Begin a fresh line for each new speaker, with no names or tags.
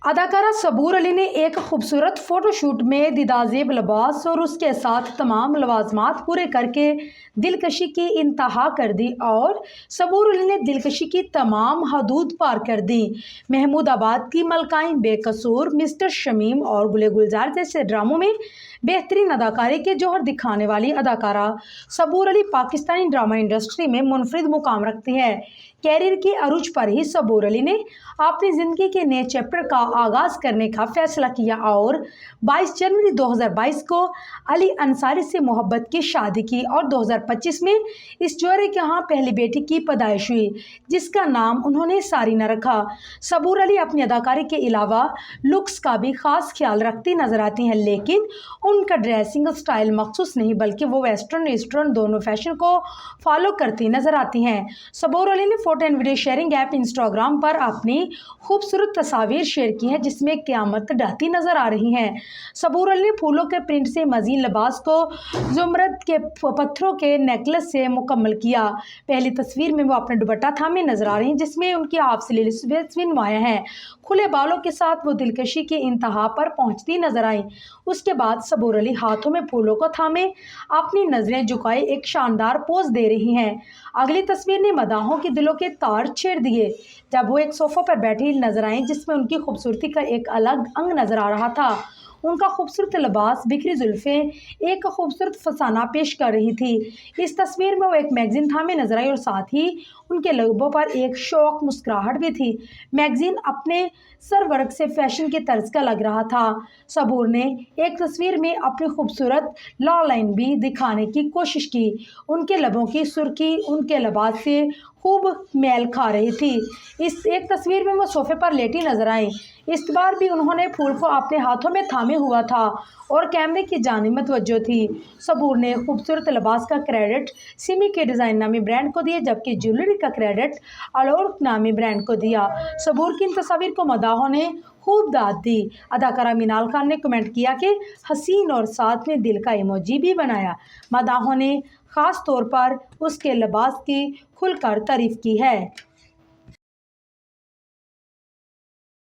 اداکارہ صبور علی نے ایک خوبصورت فوٹو شوٹ میں دیدازیب لباس اور اس کے ساتھ تمام لوازمات پورے کر کے دلکشی کی انتہا کر دی اور صبور علی نے دلکشی کی تمام حدود پار کر دی۔ محمود آباد کی ملکہ بے قصور، مسٹر شمیم اور گلے گلزار جیسے ڈراموں میں بہترین اداکاری کے جوہر دکھانے والی اداکارہ صبور علی پاکستانی ڈرامہ انڈسٹری میں منفرد مقام رکھتی ہے۔ کیریئر کی عروج پر ہی صبور علی نے اپنی زندگی کے نئے چیپٹر کا آغاز کرنے کا فیصلہ کیا اور 22 جنوری 2022 کو علی انصاری سے محبت کی شادی کی اور 2025 میں اس جوڑے کے ہاں پہلی بیٹی کی پیدائش ہوئی جس کا نام انہوں نے سارینہ رکھا۔ صبور علی اپنی اداکاری کے علاوہ لکس کا بھی خاص خیال رکھتی نظر آتی ہیں، لیکن ان کا ڈریسنگ سٹائل مخصوص نہیں بلکہ وہ ویسٹرن ایسٹرن دونوں فیشن کو فالو کرتی نظر آتی ہیں۔ صبور علی نے photo and video sharing app Instagram پر اپنی خوبصورت تصاویر شیئر کی ہیں جس میں قیامت ڈھلتی نظر آ رہی ہیں۔ صبور علی نے پھولوں کے پرنٹ سے مزین لباس کو زمرد کے پتھروں کے نیکلس سے مکمل کیا۔ پہلی تصویر میں وہ اپنے دوپٹہ تھامے نظر آ رہی ہیں جس میں ان کی ہاف سلیوز بھی نمایاں ہیں۔ کھلے بالوں کے ساتھ وہ دلکشی کی انتہا پر پہنچتی نظر آئیں۔ اس کے بعد صبور علی ہاتھوں میں پھولوں کو تھامے اپنی نظریں جھکائے ایک شاندار پوز دے رہی ہیں۔ اگلی تصویر نے مداحوں کے دلوں کے تار چھیڑ دیے جب وہ ایک صوفہ پر بیٹھی نظر آئیں جس میں ان کی خوبصورتی کا ایک الگ انگ نظر آ رہا تھا۔ ان کا خوبصورت لباس، بکھری زلفیں ایک خوبصورت فسانہ پیش کر رہی تھی۔ اس تصویر میں وہ ایک میگزین تھامے نظر آئی اور ساتھ ہی ان کے لبوں پر ایک شوق مسکراہٹ بھی تھی۔ میگزین اپنے سر ورق سے فیشن کے طرز کا لگ رہا تھا۔ صبور نے ایک تصویر میں اپنی خوبصورت لا لائن بھی دکھانے کی کوشش کی۔ ان کے لبوں کی سرخی ان کے لباس سے خوب میل کھا رہی تھی۔ اس ایک تصویر میں وہ صوفے پر لیٹی نظر آئیں۔ اس بار بھی انہوں نے پھول کو اپنے ہاتھوں میں تھامے ہوا تھا اور کیمرے کی جانب متوجہ تھی۔ صبور نے خوبصورت لباس کا کریڈٹ سمی کے ڈیزائن نامی برانڈ کو دیا جبکہ جیولری کا کریڈٹ الور نامی برانڈ کو دیا۔ صبور کی ان تصاویر کو مداحوں نے خوب داد دی۔ اداکارہ مینال خان نے کمنٹ کیا کہ حسین اور ساتھ میں دل کا ایموجی بھی بنایا۔ مداحوں نے خاص طور پر اس کے لباس کی کھل کر تعریف کی ہے۔